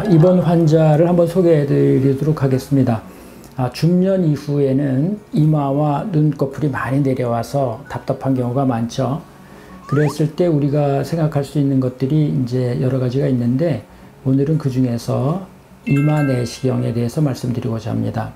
이번 환자를 한번 소개해 드리도록 하겠습니다. 중년 이후에는 이마와 눈꺼풀이 많이 내려와서 답답한 경우가 많죠. 그랬을 때 우리가 생각할 수 있는 것들이 이제 여러 가지가 있는데, 오늘은 그 중에서 이마 내시경에 대해서 말씀드리고자 합니다.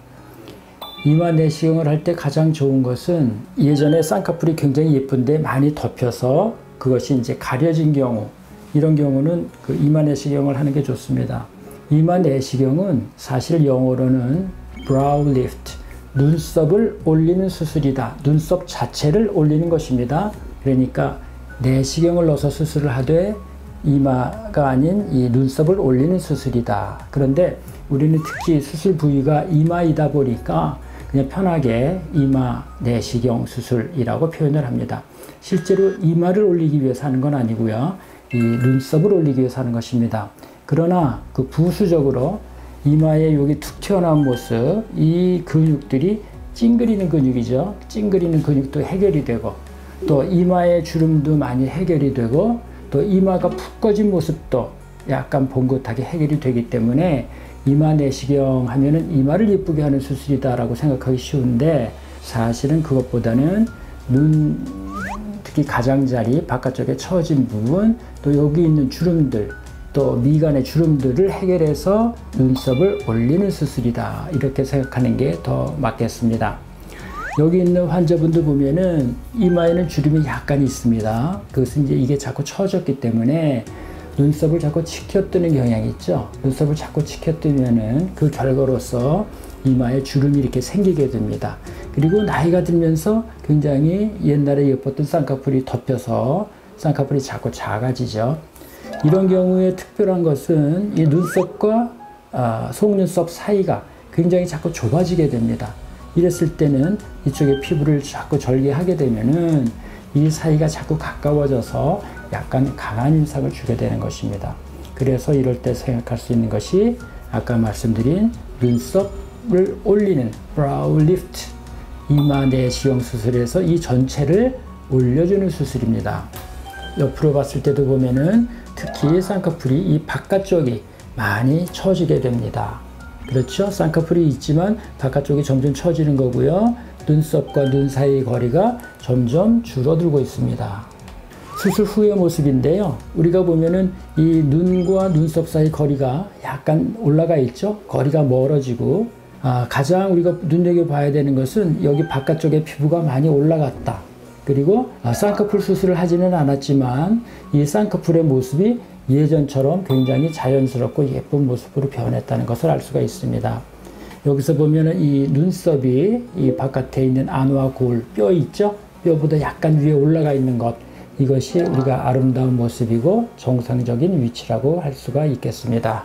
이마 내시경을 할 때 가장 좋은 것은, 예전에 쌍꺼풀이 굉장히 예쁜데 많이 덮여서 그것이 이제 가려진 경우, 이런 경우는 그 이마 내시경을 하는 게 좋습니다. 이마 내시경은 사실 영어로는 brow lift, 눈썹을 올리는 수술이다. 눈썹 자체를 올리는 것입니다. 그러니까 내시경을 넣어서 수술을 하되 이마가 아닌 이 눈썹을 올리는 수술이다. 그런데 우리는 특히 수술 부위가 이마이다 보니까 그냥 편하게 이마 내시경 수술이라고 표현을 합니다. 실제로 이마를 올리기 위해서 하는 건 아니고요. 이 눈썹을 올리기 위해서 하는 것입니다. 그러나 그 부수적으로 이마의 여기 툭 튀어나온 모습, 이 근육들이 찡그리는 근육이죠. 찡그리는 근육도 해결이 되고, 또 이마의 주름도 많이 해결이 되고, 또 이마가 푹 꺼진 모습도 약간 봉긋하게 해결이 되기 때문에 이마 내시경 하면은 이마를 예쁘게 하는 수술이다라고 생각하기 쉬운데, 사실은 그것보다는 눈, 특히 가장자리 바깥쪽에 처진 부분, 또 여기 있는 주름들, 또 미간의 주름들을 해결해서 눈썹을 올리는 수술이다, 이렇게 생각하는 게 더 맞겠습니다. 여기 있는 환자분들 보면은 이마에는 주름이 약간 있습니다. 그것은 이제 이게 자꾸 처졌기 때문에 눈썹을 자꾸 치켜뜨는 경향이 있죠. 눈썹을 자꾸 치켜뜨면은 그 결과로서 이마에 주름이 이렇게 생기게 됩니다. 그리고 나이가 들면서 굉장히 옛날에 예뻤던 쌍꺼풀이 덮여서 쌍꺼풀이 자꾸 작아지죠. 이런 경우에 특별한 것은 이 눈썹과 속눈썹 사이가 굉장히 자꾸 좁아지게 됩니다. 이랬을 때는 이쪽에 피부를 자꾸 절개하게 되면은 이 사이가 자꾸 가까워져서 약간 강한 인상을 주게 되는 것입니다. 그래서 이럴 때 생각할 수 있는 것이 아까 말씀드린 눈썹을 올리는 brow lift, 이마 내시경 수술에서 이 전체를 올려주는 수술입니다. 옆으로 봤을 때도 보면은 특히 쌍꺼풀이 이 바깥쪽이 많이 처지게 됩니다. 그렇죠? 쌍꺼풀이 있지만 바깥쪽이 점점 처지는 거고요. 눈썹과 눈 사이 거리가 점점 줄어들고 있습니다. 수술 후의 모습인데요. 우리가 보면은 이 눈과 눈썹 사이 거리가 약간 올라가 있죠? 거리가 멀어지고, 가장 우리가 눈여겨봐야 되는 것은 여기 바깥쪽에 피부가 많이 올라갔다. 그리고 쌍꺼풀 수술을 하지는 않았지만 이 쌍꺼풀의 모습이 예전처럼 굉장히 자연스럽고 예쁜 모습으로 변했다는 것을 알 수가 있습니다. 여기서 보면은 이 눈썹이 이 바깥에 있는 안과 골, 뼈 있죠? 뼈보다 약간 위에 올라가 있는 것, 이것이 우리가 아름다운 모습이고 정상적인 위치라고 할 수가 있겠습니다.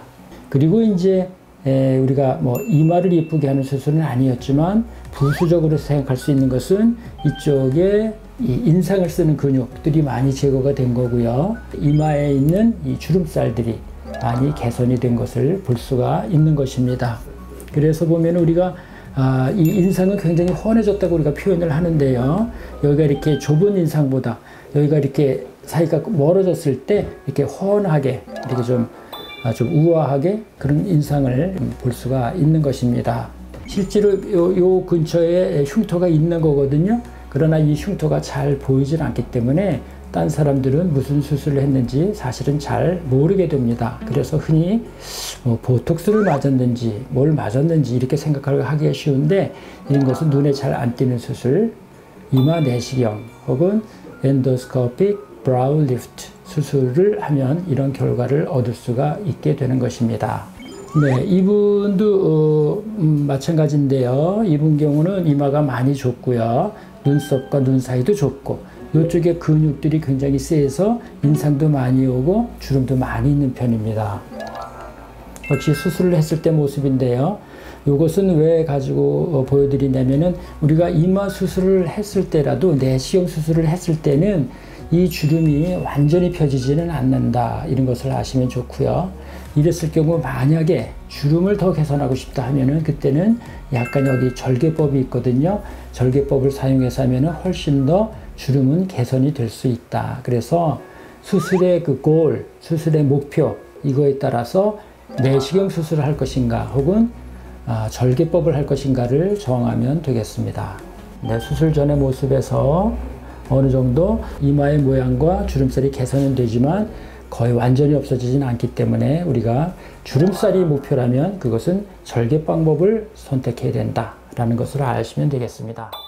그리고 이제 우리가 뭐 이마를 예쁘게 하는 수술은 아니었지만 부수적으로 생각할 수 있는 것은 이쪽에 이 인상을 쓰는 근육들이 많이 제거가 된 거고요. 이마에 있는 이 주름살들이 많이 개선이 된 것을 볼 수가 있는 것입니다. 그래서 보면 우리가 이 인상은 굉장히 훤해졌다고 우리가 표현을 하는데요. 여기가 이렇게 좁은 인상보다 여기가 이렇게 사이가 멀어졌을 때 이렇게 훤하게, 이렇게 좀 우아하게 그런 인상을 볼 수가 있는 것입니다. 실제로 요 근처에 흉터가 있는 거거든요. 그러나 이 흉터가 잘 보이질 않기 때문에 딴 사람들은 무슨 수술을 했는지 사실은 잘 모르게 됩니다. 그래서 흔히 보톡스를 맞았는지 뭘 맞았는지 이렇게 생각하기가 쉬운데, 이런 것은 눈에 잘 안 띄는 수술, 이마 내시경 혹은 엔도스코픽 브라우 리프트 수술을 하면 이런 결과를 얻을 수가 있게 되는 것입니다. 네, 이분도 마찬가지인데요. 이분 경우는 이마가 많이 좁고요. 눈썹과 눈 사이도 좁고, 이쪽에 근육들이 굉장히 세서 인상도 많이 오고 주름도 많이 있는 편입니다. 역시 수술을 했을 때 모습인데요. 이것은 왜 가지고 보여드리냐면은, 우리가 이마 수술을 했을 때라도, 내시경 수술을 했을 때는 이 주름이 완전히 펴지지는 않는다, 이런 것을 아시면 좋고요. 이랬을 경우 만약에 주름을 더 개선하고 싶다 하면은, 그때는 약간 여기 절개법이 있거든요. 절개법을 사용해서 하면은 훨씬 더 주름은 개선이 될 수 있다. 그래서 수술의 그 골, 수술의 목표, 이거에 따라서 내시경 수술을 할 것인가 혹은 절개법을 할 것인가를 정하면 되겠습니다. 네, 수술 전의 모습에서 어느 정도 이마의 모양과 주름살이 개선은 되지만 거의 완전히 없어지진 않기 때문에 우리가 주름살이 목표라면 그것은 절개 방법을 선택해야 된다라는 것을 아시면 되겠습니다.